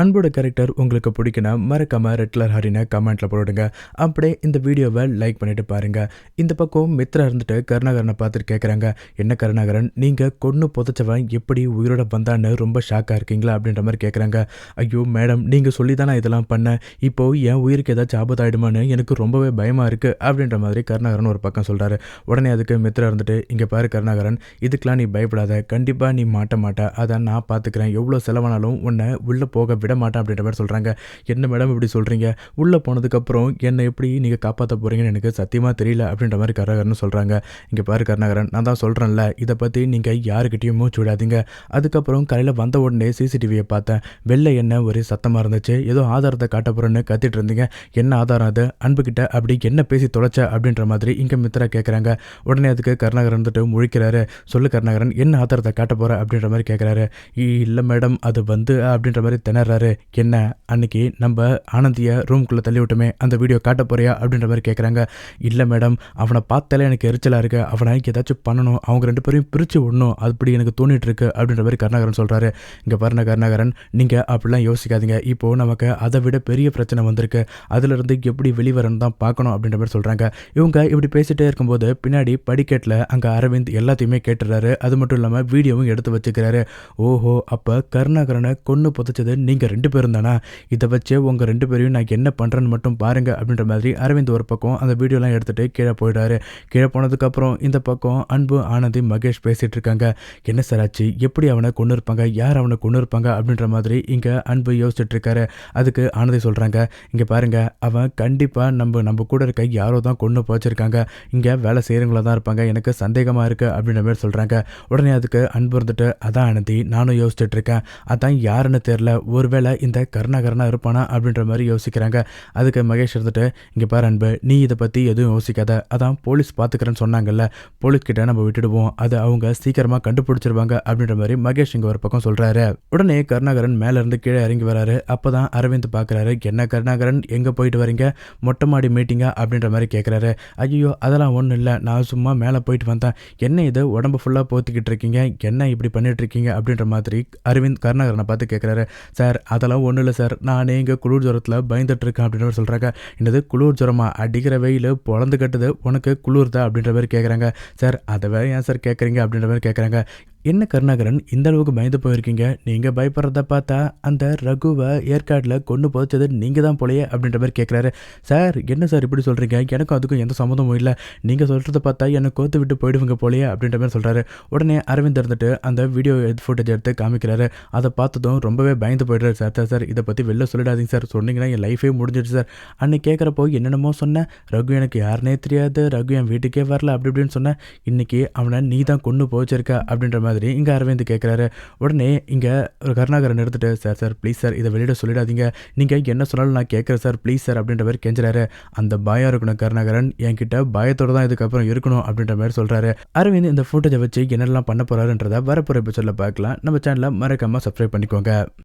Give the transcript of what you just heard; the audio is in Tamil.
அன்போட கேரக்டர் உங்களுக்கு பிடிக்குன்னா மறக்காம ரெட் கலர் ஹரினை கமெண்ட்ல போடுங்க. அப்படியே இந்த வீடியோவை லைக் பண்ணிட்டு பாருங்க. இந்த பக்கம் மித்ரா இருந்துட்டு கருணாகரனை பார்த்துட்டு கேட்குறாங்க, என்ன கருணாகரன், நீங்க கொன்னு புதைச்சவன் எப்படி உயிரோட வந்தான்னு ரொம்ப ஷாக்கா இருக்கீங்களா அப்படின்ற மாதிரி கேட்குறாங்க. ஐயோ மேடம், நீங்க சொல்லி தான் நான் இதெல்லாம் பண்ணேன். இப்போ என் உயிருக்கு ஏதாச்சும் ஆபத்து ஆயிடுமான்னு எனக்கு ரொம்பவே பயமா இருக்கு அப்படின்ற மாதிரி கருணாகரன் ஒரு பக்கம் சொல்றாரு. உடனே அதுக்கு மித்ரா இருந்துட்டு, இங்க பாரு கருணாகரன், இதுக்கெல்லாம் நீ பயப்படாத, கண்டிப்பா நீ மாட்ட, அதான் நான் பார்த்துக்கிறேன், எவ்வளோ செலவானாலும் உன்னை உள்ள போக விட மாட்டேன் அப்படின்ற மாதிரி சொல்கிறாங்க. என்ன மேடம் இப்படி சொல்கிறீங்க, உள்ளே போனதுக்கப்புறம் என்னை எப்படி நீங்கள் காப்பாற்ற போகிறீங்கன்னு எனக்கு சத்தியமாக தெரியல அப்படின்ற மாதிரி கருணாகரன் சொல்கிறாங்க. இங்கே பாரு கருணாகரன், நான் தான் சொல்கிறேன்ல, இதை பற்றி நீங்கள் யாருக்கிட்டையும் மூச்சு விடாதீங்க. அதுக்கப்புறம் காலையில் வந்த உடனே சிசிடிவியை பார்த்தேன், வெளில என்ன ஒரே சத்தமாக இருந்துச்சு, ஏதோ ஆதாரத்தை காட்ட போகிறேன்னு கத்திட்டு இருந்தீங்க, என்ன ஆதாரம் அது, அன்புக்கிட்ட அப்படி என்ன பேசி தொலைச்ச அப்படின்ற மாதிரி இங்கே மித்ரா கேட்குறாங்க. உடனே அதுக்கு கருணாகரன் வந்துட்டு முழிக்கிறாரு. சொல்லு கருணாகரன், என்ன ஆதாரத்தை காட்ட போகிற அப்படின்ற மாதிரி கேட்குறாரு. இல்லை மேடம், அது வந்து அப்படின்ற மாதிரி திணறாரு. என்ன, அன்னைக்கு நம்ம ஆனந்தியை ரூம்குள்ளே தள்ளி விட்டுமே, அந்த வீடியோ காட்ட போறியா அப்படின்ற மாதிரி கேட்குறாங்க. இல்லை மேடம், அவனை பார்த்தாலே எனக்கு எரிச்சலாக இருக்கு, அவனை ஏதாச்சும் பண்ணணும், அவங்க ரெண்டு பேரையும் பிரித்து விடணும், அப்படி எனக்கு தோணிட்டு இருக்கு அப்படின்ற மாதிரி கருணாகரன் சொல்கிறாரு. இங்கே பாருங்க கருணாகரன், நீங்கள் அப்படிலாம் யோசிக்காதீங்க, இப்போது நமக்கு அதை விட பெரிய பிரச்சனை வந்திருக்கு, அதுலேருந்து எப்படி வெளிவரன்னு தான் பார்க்கணும் அப்படின்ற மாதிரி சொல்கிறாங்க. இவங்க இப்படி பேசிகிட்டே இருக்கும்போது பின்னாடி படிக்கட்டில் அங்கே அரவிந்த் எல்லாத்தையுமே கேட்டுறாரு. அது மட்டும் இல்லாமல் வீடியோவும் எடுத்து வச்சுக்கிறாரு. ஓஹோ, அப்போ கருணாகரனை கொன்று புதைச்சது நீங்கள் ரெண்டு பேரும் தானா, இதை வச்சு உங்கள் ரெண்டு பேரையும் நான் என்ன பண்ணுறேன்னு மட்டும் பாருங்கள் அப்படின்ற மாதிரி அரவிந்த் ஒரு பக்கம் அந்த வீடியோலாம் எடுத்துகிட்டு கீழே போயிடாரு. கீழே போனதுக்கப்புறம் இந்த பக்கம் அன்பு, ஆனந்தி, மகேஷ் பேசிகிட்டு இருக்காங்க. என்ன சார் ஆச்சு, எப்படி அவனை கொண்டு இருப்பாங்க, யார் அவனை கொண்டு இருப்பாங்க அப்படின்ற மாதிரி இங்கே அன்பு யோசிச்சுட்டு இருக்காரு. அதுக்கு ஆனந்தி சொல்கிறாங்க, இங்கே பாருங்கள், அவன் கண்டிப்பாக நம்ம கூட இருக்க யாரோ தான் கொண்டு போச்சிருக்காங்க, இங்கே வேலை செய்கிறவங்களா தான் இருப்பாங்க, எனக்கு சந்தேகமாக இருக்குது அப்படின்ற மாதிரி சொல்கிறாங்க. உடனே அதுக்கு அன்பு இருந்துட்டு, அதான் ஆனந்தி நானும் யோசிச்சுட்டு இருக்கேன், அதான் யாருன்னு தெரில, ஒருவேளை இந்த கருணாகரனா இருப்பானா அப்படின்ற மாதிரி யோசிக்கிறாங்க. அதுக்கு மகேஷ் இருந்துட்டு, இங்கே பாரு அன்பு, நீ இதை பற்றி எதுவும் யோசிக்காத, அதான் போலீஸ் பார்த்துக்கிறேன்னு சொன்னாங்கல்ல, போலீஸ்கிட்ட நம்ம விட்டுடுவோம், அது அவங்க சீக்கிரமாக கண்டுபிடிச்சிருவாங்க அப்படின்ற மாதிரி மகேஷ் இங்கே ஒரு பக்கம் சொல்கிறாரு. உடனே கருணாகரன் மேலேருந்து கீழே இறங்கி வராரு. அப்போ தான் அரவிந்த் பார்க்குறாரு. என்ன கருணாகரன், எங்கே போயிட்டு வரீங்க, மொட்டை மாடி மீட்டிங்கா அப்படின்ற மாதிரி கேட்குறாரு. ஐயோ அதெல்லாம் ஒன்றும் இல்லை, நான் சும்மா மேலே போயிட்டு வந்தேன், என்ன இது உடம்பு ஃபுல்லாக போத்திக்கிட்டு இருக்கீங்க, என்ன இப்படி பண்ணிட்டு இருக்கீங்க அப்படின்ற மாதிரி அரவிந்த் கருணாகரனை பார்த்து கேட்குறாரு. சார் அதெல்லாம் ஒன்றும் இல்லை சார், நானே இங்கே குளிர் ஜுரத்தில் பயந்துட்டு இருக்கேன் அப்படின்ற சொல்கிறாங்க. என்னது குளிர் ஜுரமா, அடிக்கிற வெயில் பொழந்து கட்டுது, உனக்கு குளிர் தான் அப்படின்ற மாதிரி கேட்குறாங்க. சார் அதை வேற ஏன் சார் கேட்குறீங்க அப்படின்ற மாதிரி கேட்குறாங்க. என்ன கருணாகரன் இந்த அளவுக்கு பயந்து போயிருக்கீங்க, நீங்கள் பயப்படுறத பார்த்தா அந்த ரகுவை ஏற்காட்டில் கொண்டு புதைச்சது நீங்கள் தான் போலையே அப்படின்ற மாதிரி கேட்குறாரு. சார் என்ன சார் இப்படி சொல்கிறீங்க, எனக்கும் அதுக்கும் எந்த சம்மந்தமும் இல்லை, நீங்கள் சொல்கிறத பார்த்தா என்னை கோத்து விட்டு போயிடுவீங்க போலையே அப்படின்ற மாதிரி சொல்கிறாரு. உடனே அரவிந்த் இருந்துட்டு அந்த வீடியோ ஃபுட்டேஜ் எடுத்து காமிக்கிறாரு. அதை பார்த்ததும் ரொம்பவே பயந்து போய்டுறாரு. சார் சார் இதை பற்றி வெளில சொல்லிடாதீங்க சார், சொன்னீங்கன்னா என் லைஃபே முடிஞ்சிடுச்சு சார், அன்னைக்கு கேட்குறப்போ என்னென்னமோ சொன்னேன், ரகு எனக்கு யாருனே தெரியாது, ரகு என் வீட்டுக்கே வரல அப்படி இப்படின்னு சொன்னேன், இன்றைக்கி அவனை நீ தான் கொண்டு போச்சிருக்க அப்படின்ற மாதிரி இங்கே அரவிந்த் கேட்குறாரு. உடனே இங்கே ஒரு கருணாகரன் எடுத்துட்டு, சார் சார் ப்ளீஸ் சார் இதை வெளியிட சொல்லிடாதீங்க, நீங்கள் என்ன சொன்னாலும் நான் கேட்குறேன் சார் ப்ளீஸ் சார் அப்படின்ற மாதிரி கெஞ்சுறாரு. அந்த பயம் இருக்கணும் கருணாகரன், என்கிட்ட பயத்தோடு தான் இதுக்கப்புறம் இருக்கணும் அப்படின்ற மாதிரி சொல்கிறாரு. அரவிந்த் இந்த ஃபுட்டேஜை வச்சு என்னெல்லாம் பண்ண போகிறாருன்றதை வரப்போகிற எபிசோடில் பார்க்கலாம். நம்ம சேனலை மறக்காமல் சப்ஸ்கிரைப் பண்ணிக்கோங்க.